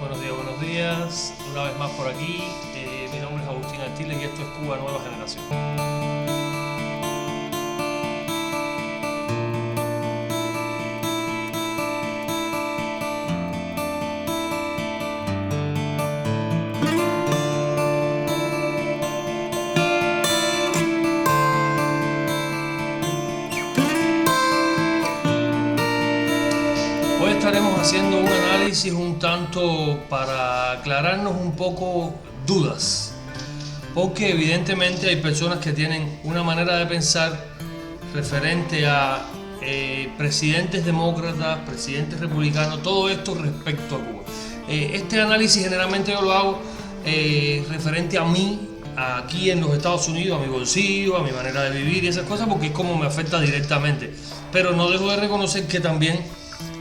Buenos días, una vez más por aquí. Mi nombre es Agustín Artiles y esto es Cuba Nueva Generación. Hoy estaremos haciendo un análisis un tanto para aclararnos un poco dudas, porque evidentemente hay personas que tienen una manera de pensar referente a presidentes demócratas, presidentes republicanos, todo esto respecto a Cuba. Este análisis generalmente yo lo hago referente a mí, aquí en los Estados Unidos, a mi bolsillo, a mi manera de vivir y esas cosas, porque es como me afecta directamente. Pero no dejo de reconocer que también,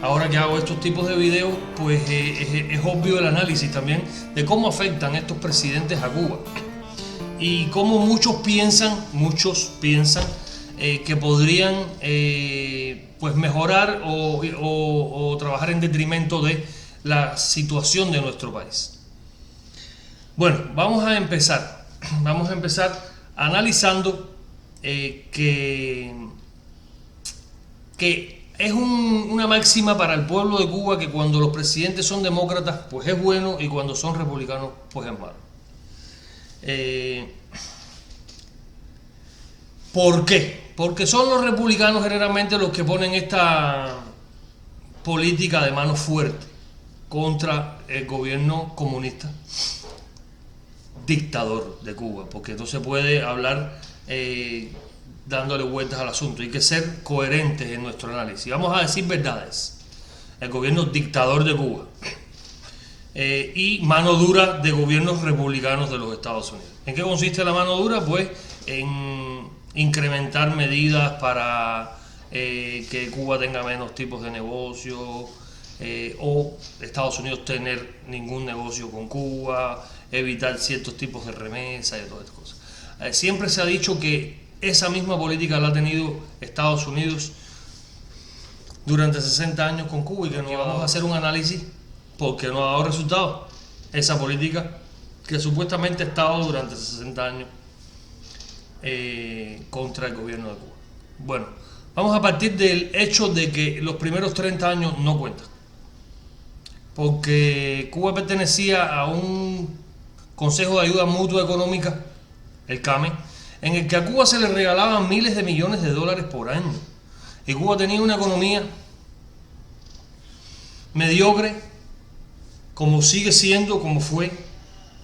ahora que hago estos tipos de videos, pues es obvio el análisis también de cómo afectan estos presidentes a Cuba. Y cómo muchos piensan que podrían pues mejorar o trabajar en detrimento de la situación de nuestro país. Bueno, vamos a empezar analizando que es una máxima para el pueblo de Cuba que cuando los presidentes son demócratas pues es bueno y cuando son republicanos pues es malo. ¿Por qué? Porque son los republicanos generalmente los que ponen esta política de mano fuerte contra el gobierno comunista dictador de Cuba, porque no se puede hablar dándole vueltas al asunto, hay que ser coherentes en nuestro análisis. Vamos a decir verdades. El gobierno dictador de Cuba y mano dura de gobiernos republicanos de los Estados Unidos. ¿En qué consiste la mano dura? Pues en incrementar medidas para que Cuba tenga menos tipos de negocio o Estados Unidos tener ningún negocio con Cuba, evitar ciertos tipos de remesas y todas estas cosas. Siempre se ha dicho que esa misma política la ha tenido Estados Unidos durante 60 años con Cuba y que no vamos a hacer un análisis porque no ha dado resultados esa política que supuestamente ha estado durante 60 años contra el gobierno de Cuba. Bueno, vamos a partir del hecho de que los primeros 30 años no cuentan, porque Cuba pertenecía a un Consejo de Ayuda Mutua Económica, el CAME, en el que a Cuba se le regalaban miles de millones de dólares por año, y Cuba tenía una economía mediocre, como sigue siendo, como fue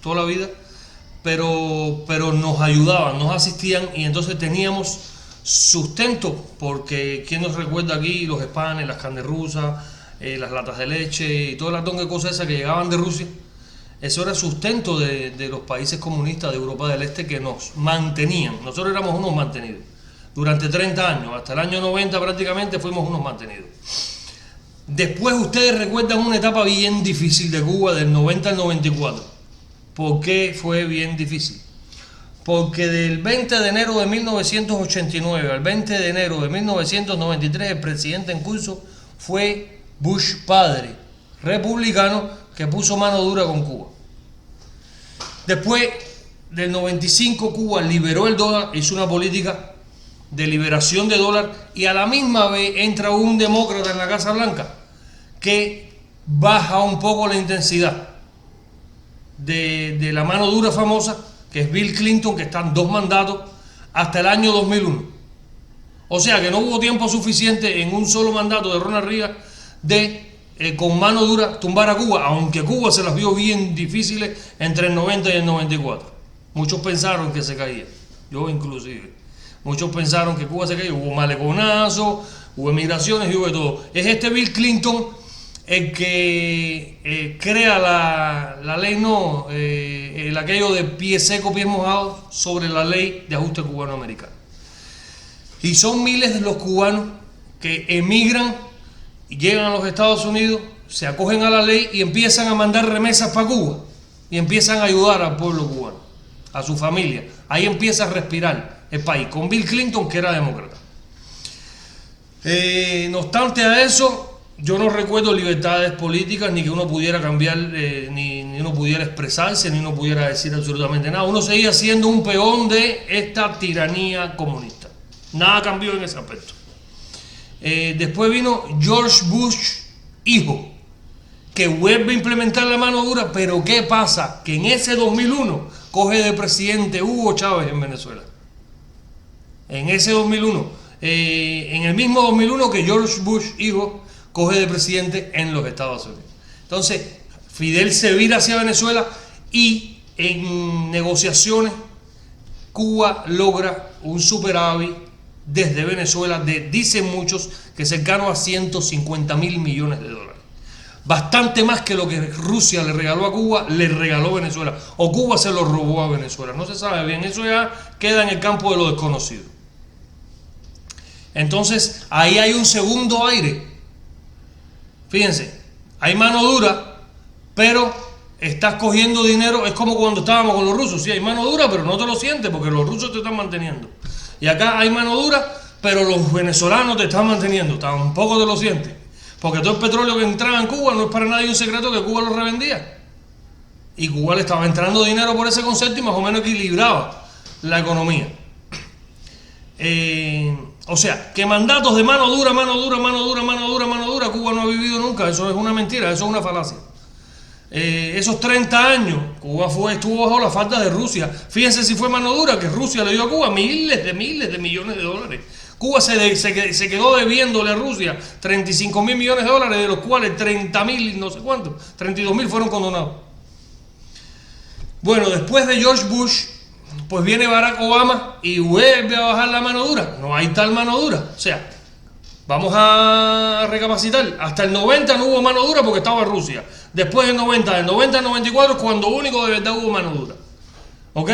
toda la vida, pero nos ayudaban, nos asistían y entonces teníamos sustento, porque ¿quién nos recuerda aquí los espanes, las carnes rusas, las latas de leche y todo el montón de cosas esas que llegaban de Rusia? Eso era sustento de los países comunistas de Europa del Este que nos mantenían. Nosotros éramos unos mantenidos. Durante 30 años, hasta el año 90 prácticamente fuimos unos mantenidos. Después ustedes recuerdan una etapa bien difícil de Cuba del 90 al 94. ¿Por qué fue bien difícil? Porque del 20 de enero de 1989 al 20 de enero de 1993 el presidente en curso fue Bush padre, republicano, que puso mano dura con Cuba. Después del 95 Cuba liberó el dólar, hizo una política de liberación de dólar y a la misma vez entra un demócrata en la Casa Blanca que baja un poco la intensidad de la mano dura famosa, que es Bill Clinton, que están 2 mandatos hasta el año 2001. O sea que no hubo tiempo suficiente en un solo mandato de Ronald Reagan de con mano dura tumbar a Cuba, aunque Cuba se las vio bien difíciles entre el 90 y el 94. Muchos pensaron que se caía, yo inclusive. Muchos pensaron que Cuba se caía, hubo maleconazos, hubo emigraciones y hubo de todo. Es este Bill Clinton el que crea la ley, aquello de pie seco, pie mojado, sobre la ley de ajuste cubano-americano. Y son miles de los cubanos que emigran y llegan a los Estados Unidos, se acogen a la ley y empiezan a mandar remesas para Cuba y empiezan a ayudar al pueblo cubano, a su familia. Ahí empieza a respirar el país, con Bill Clinton, que era demócrata. No obstante a eso, yo no recuerdo libertades políticas, ni que uno pudiera cambiar, ni uno pudiera expresarse, ni uno pudiera decir absolutamente nada. Uno seguía siendo un peón de esta tiranía comunista. Nada cambió en ese aspecto. Después vino George Bush, hijo, que vuelve a implementar la mano dura, pero ¿qué pasa? Que en ese 2001 coge de presidente Hugo Chávez en Venezuela. En ese 2001, en el mismo 2001 que George Bush, hijo, coge de presidente en los Estados Unidos. Entonces, Fidel se vira hacia Venezuela y en negociaciones Cuba logra un superávit desde Venezuela dicen muchos, que cercano a 150.000 millones de dólares. Bastante más que lo que Rusia le regaló a Cuba, le regaló Venezuela. O Cuba se lo robó a Venezuela. No se sabe bien, eso ya queda en el campo de lo desconocido. Entonces, ahí hay un segundo aire. Fíjense, hay mano dura, pero estás cogiendo dinero. Es como cuando estábamos con los rusos. Sí, hay mano dura, pero no te lo sientes porque los rusos te están manteniendo. Y acá hay mano dura, pero los venezolanos te están manteniendo. Tampoco te lo sientes. Porque todo el petróleo que entraba en Cuba no es para nadie un secreto que Cuba lo revendía. Y Cuba le estaba entrando dinero por ese concepto y más o menos equilibraba la economía. O sea, que mandatos de mano dura, Cuba no ha vivido nunca. Eso es una mentira, eso es una falacia. Esos 30 años, Cuba estuvo bajo la falda de Rusia. Fíjense si fue mano dura, que Rusia le dio a Cuba miles de millones de dólares. Cuba se quedó debiéndole a Rusia 35.000 millones de dólares, de los cuales 30.000, no sé cuántos, 32.000 fueron condonados. Bueno, después de George Bush, pues viene Barack Obama y vuelve a bajar la mano dura. No hay tal mano dura. O sea, vamos a recapacitar. Hasta el 90 no hubo mano dura porque estaba Rusia. Después del 90 al 94 es cuando único de verdad hubo mano dura. ¿Ok?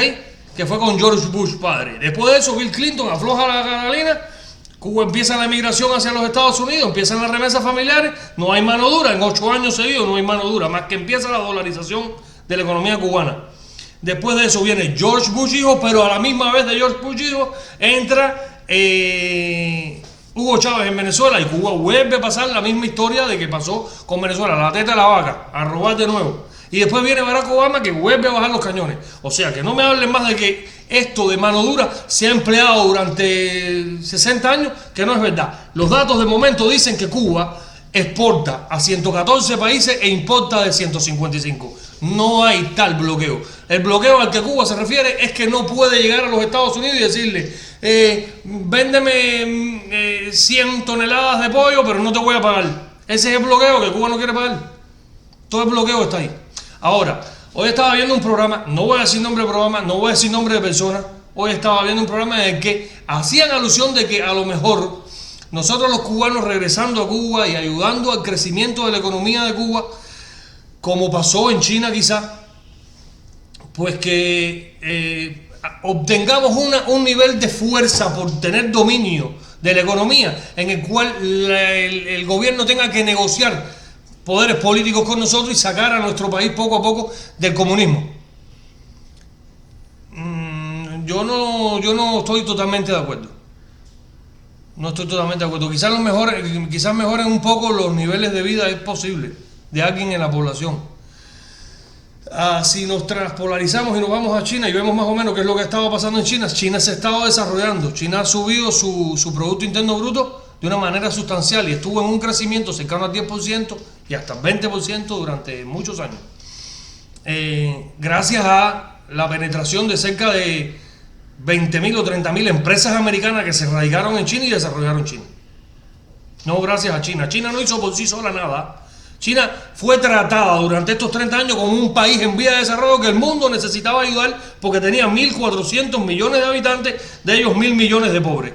Que fue con George Bush padre. Después de eso, Bill Clinton afloja la Carolina. Cuba empieza la migración hacia los Estados Unidos, empiezan las remesas familiares, no hay mano dura, en 8 años seguidos no hay mano dura, más que empieza la dolarización de la economía cubana. Después de eso viene George Bush hijo, pero a la misma vez de George Bush hijo entra Hugo Chávez en Venezuela y Cuba vuelve a pasar la misma historia de que pasó con Venezuela, la teta de la vaca, a robar de nuevo. Y después viene Barack Obama que vuelve a bajar los cañones. O sea, que no me hablen más de que esto de mano dura se ha empleado durante 60 años, que no es verdad. Los datos de momento dicen que Cuba exporta a 114 países e importa de 155. No hay tal bloqueo. El bloqueo al que Cuba se refiere es que no puede llegar a los Estados Unidos y decirle véndeme 100 toneladas de pollo, pero no te voy a pagar. Ese es el bloqueo que Cuba no quiere pagar. Todo el bloqueo está ahí. Ahora, hoy estaba viendo un programa, no voy a decir nombre de programa, no voy a decir nombre de persona. Hoy estaba viendo un programa en el que hacían alusión de que a lo mejor nosotros los cubanos regresando a Cuba y ayudando al crecimiento de la economía de Cuba, como pasó en China quizá, pues que obtengamos un nivel de fuerza por tener dominio de la economía en el cual el gobierno tenga que negociar poderes políticos con nosotros y sacar a nuestro país poco a poco del comunismo. Yo no estoy totalmente de acuerdo. No estoy totalmente de acuerdo. Quizás mejoren un poco los niveles de vida, es posible, de alguien en la población. Si nos transpolarizamos y nos vamos a China y vemos más o menos qué es lo que estaba pasando en China, China se estaba desarrollando. China ha subido su Producto Interno Bruto de una manera sustancial y estuvo en un crecimiento cercano al 10% y hasta el 20% durante muchos años. Gracias a la penetración de cerca de 20.000 o 30.000 empresas americanas que se radicaron en China y desarrollaron China. No gracias a China. China no hizo por sí sola nada. China fue tratada durante estos 30 años como un país en vía de desarrollo que el mundo necesitaba ayudar porque tenía 1.400 millones de habitantes, de ellos 1.000 millones de pobres.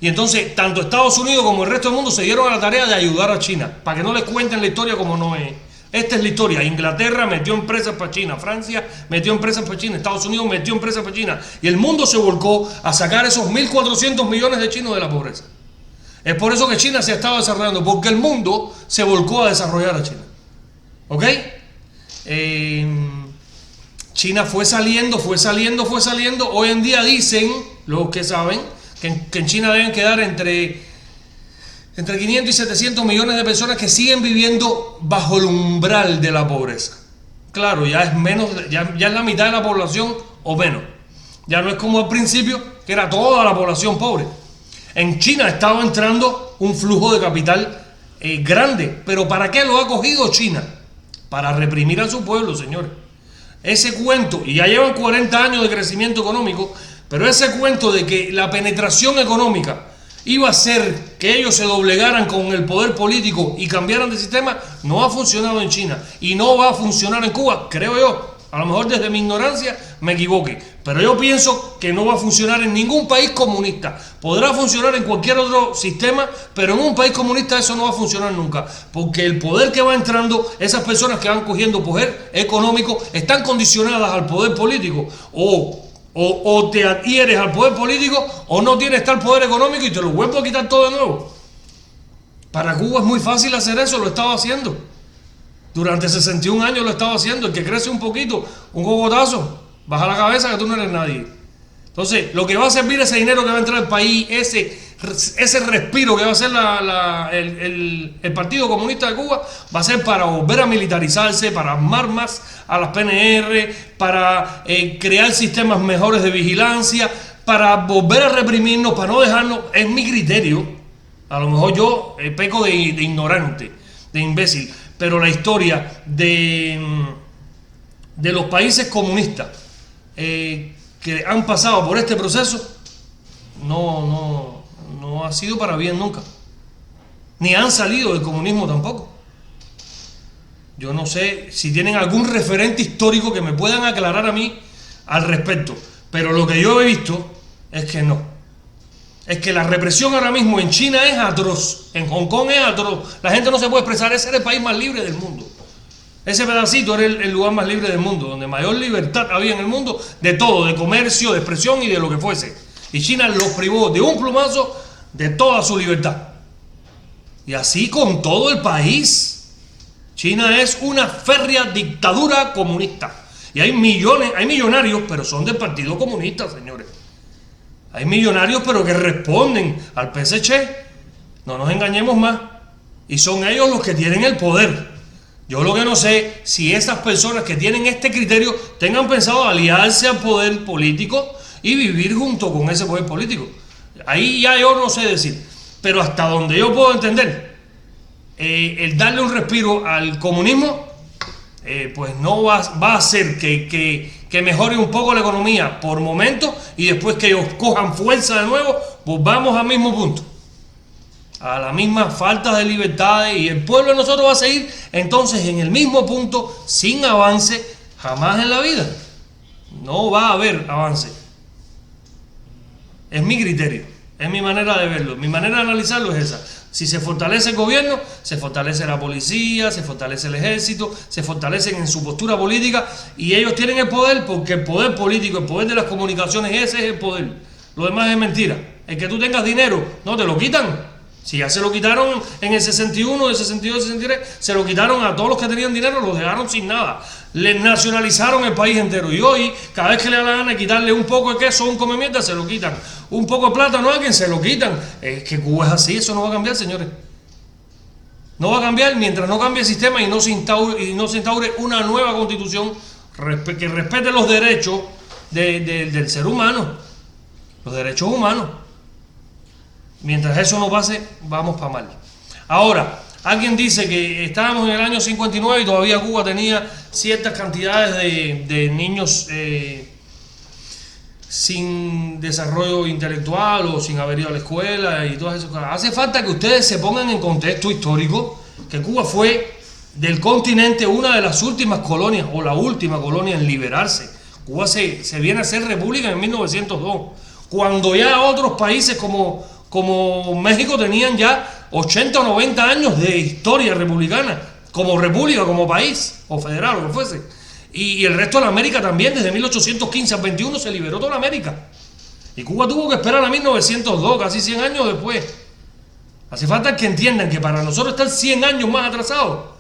Y entonces, tanto Estados Unidos como el resto del mundo se dieron a la tarea de ayudar a China, para que no les cuenten la historia como no es. Esta es la historia. Inglaterra metió empresas para China, Francia metió empresas para China, Estados Unidos metió empresas para China. Y el mundo se volcó a sacar esos 1.400 millones de chinos de la pobreza. Es por eso que China se estaba desarrollando, porque el mundo se volcó a desarrollar a China. ¿Ok? China fue saliendo. Hoy en día dicen, los que saben, que en China deben quedar entre entre 500 y 700 millones de personas que siguen viviendo bajo el umbral de la pobreza. Claro, ya es menos, ya es la mitad de la población o menos. Ya no es como al principio, que era toda la población pobre. En China estaba entrando un flujo de capital grande. ¿Pero para qué lo ha cogido China? Para reprimir a su pueblo, señores. Ese cuento, y ya llevan 40 años de crecimiento económico, pero ese cuento de que la penetración económica iba a hacer que ellos se doblegaran con el poder político y cambiaran de sistema, no ha funcionado en China y no va a funcionar en Cuba, creo yo. A lo mejor desde mi ignorancia me equivoque, pero yo pienso que no va a funcionar en ningún país comunista. Podrá funcionar en cualquier otro sistema, pero en un país comunista eso no va a funcionar nunca, porque el poder que va entrando, esas personas que van cogiendo poder económico, están condicionadas al poder político, o te adhieres al poder político o no tienes tal poder económico y te lo vuelvo a quitar todo de nuevo. Para Cuba es muy fácil hacer eso, lo he estado haciendo. Durante 61 años lo he estado haciendo. El que crece un poquito, un cogotazo, baja la cabeza que tú no eres nadie. Entonces, lo que va a servir ese dinero que va a entrar al país, ese respiro que va a hacer el Partido Comunista de Cuba, va a ser para volver a militarizarse, para armar más a las PNR, para crear sistemas mejores de vigilancia, para volver a reprimirnos, para no dejarnos. Es mi criterio. A lo mejor yo peco de ignorante, de imbécil, pero la historia de los países comunistas que han pasado por este proceso no ha sido para bien nunca, ni han salido del comunismo tampoco. Yo no sé si tienen algún referente histórico que me puedan aclarar a mí al respecto, pero lo que yo he visto es que no. Es que la represión ahora mismo en China es atroz, en Hong Kong es atroz, la gente no se puede expresar. Ese era el país más libre del mundo. Ese pedacito era el lugar más libre del mundo, donde mayor libertad había en el mundo, de todo, de comercio, de expresión y de lo que fuese. Y China los privó de un plumazo de toda su libertad. Y así con todo el país. China es una férrea dictadura comunista. Y hay millonarios, pero son del Partido Comunista, señores. Hay millonarios, pero que responden al PSC. No nos engañemos más. Y son ellos los que tienen el poder. Yo lo que no sé, si esas personas que tienen este criterio tengan pensado aliarse al poder político y vivir junto con ese poder político. Ahí ya yo no sé decir. Pero hasta donde yo puedo entender, el darle un respiro al comunismo, pues no va a hacer que mejore un poco la economía por momentos y después que ellos cojan fuerza de nuevo, volvamos al mismo punto, a la misma falta de libertades, y el pueblo de nosotros va a seguir entonces en el mismo punto, sin avance jamás en la vida. No va a haber avance. Es mi criterio, es mi manera de verlo, mi manera de analizarlo es esa. Si se fortalece el gobierno, se fortalece la policía, se fortalece el ejército, se fortalecen en su postura política, y ellos tienen el poder porque el poder político, el poder de las comunicaciones, ese es el poder. Lo demás es mentira. El que tú tengas dinero, no te lo quitan. Si ya se lo quitaron en el 61, el 62, el 63, se lo quitaron a todos los que tenían dinero, los dejaron sin nada. Les nacionalizaron el país entero. Y hoy, cada vez que le da la gana de quitarle un poco de queso a un come mierda, se lo quitan. Un poco de plátano a alguien, se lo quitan. Es que Cuba es así, eso no va a cambiar, señores. No va a cambiar mientras no cambie el sistema y no se instaure una nueva constitución que respete los derechos del ser humano, los derechos humanos. Mientras eso no pase, vamos para mal. Ahora, alguien dice que estábamos en el año 59 y todavía Cuba tenía ciertas cantidades de niños sin desarrollo intelectual o sin haber ido a la escuela y todas esas cosas. Hace falta que ustedes se pongan en contexto histórico que Cuba fue del continente una de las últimas colonias, o la última colonia en liberarse. Cuba se viene a ser república en 1902, cuando ya otros países como México tenían ya 80 o 90 años de historia republicana, como república, como país, o federal, o lo que fuese. Y el resto de la América también, desde 1815 al 21 se liberó toda la América. Y Cuba tuvo que esperar a 1902, casi 100 años después. Hace falta que entiendan que para nosotros estar 100 años más atrasados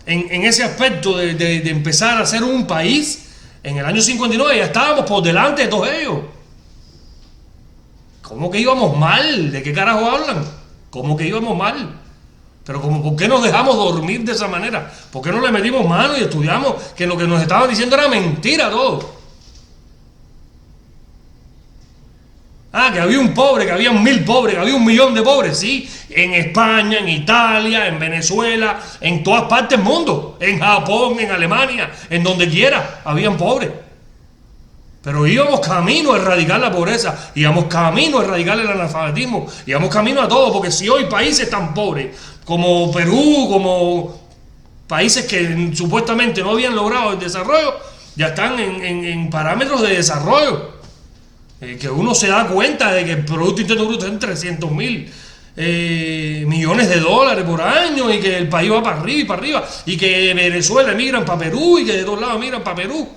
en ese aspecto de empezar a ser un país, en el año 59 ya estábamos por delante de todos ellos. ¿Cómo que íbamos mal? ¿De qué carajo hablan? ¿Cómo que íbamos mal? Pero como, ¿por qué nos dejamos dormir de esa manera? ¿Por qué no le metimos mano y estudiamos que lo que nos estaban diciendo era mentira todo? Ah, que había un pobre, que había 1000 pobres, que había 1 millón de pobres, sí, en España, en Italia, en Venezuela, en todas partes del mundo, en Japón, en Alemania, en donde quiera, habían pobres. Pero íbamos camino a erradicar la pobreza, íbamos camino a erradicar el analfabetismo, íbamos camino a todo, porque si hoy países tan pobres como Perú, como países que supuestamente no habían logrado el desarrollo, ya están en parámetros de desarrollo. Que uno se da cuenta de que el Producto Interno Bruto está en 300.000 millones de dólares por año, y que el país va para arriba y para arriba, y que de Venezuela emigran para Perú, y que de todos lados emigran para Perú.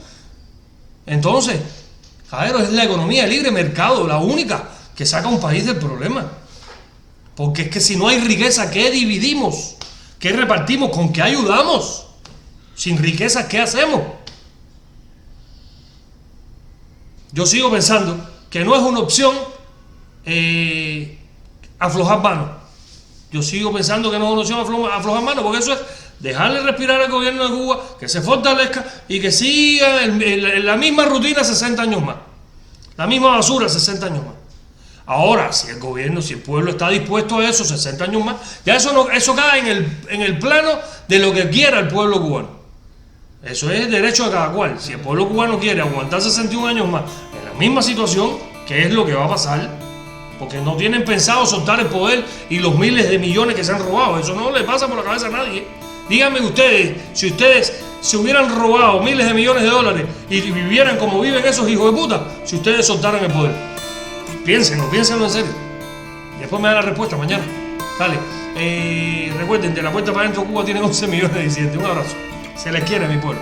Entonces, claro, es la economía de libre mercado la única que saca a un país del problema. Porque es que si no hay riqueza, ¿qué dividimos? ¿Qué repartimos? ¿Con qué ayudamos? Sin riqueza, ¿qué hacemos? Yo sigo pensando que no es una opción aflojar manos. Yo sigo pensando que no es una opción aflojar manos, porque eso es dejarle respirar al gobierno de Cuba, que se fortalezca y que siga en la misma rutina 60 años más. La misma basura 60 años más. Ahora, si el gobierno, si el pueblo está dispuesto a eso 60 años más, ya eso cae en el plano de lo que quiera el pueblo cubano. Eso es derecho de cada cual. Si el pueblo cubano quiere aguantar 61 años más en la misma situación, ¿qué es lo que va a pasar? Porque no tienen pensado soltar el poder y los miles de millones que se han robado. Eso no le pasa por la cabeza a nadie. Díganme ustedes, si ustedes se hubieran robado miles de millones de dólares y vivieran como viven esos hijos de puta, si ustedes soltaran el poder. Piénsenlo en serio. Después me dan la respuesta mañana. Dale. Recuerden, de la puerta para adentro Cuba tiene 11 millones de disidentes. Un abrazo. Se les quiere, mi pueblo.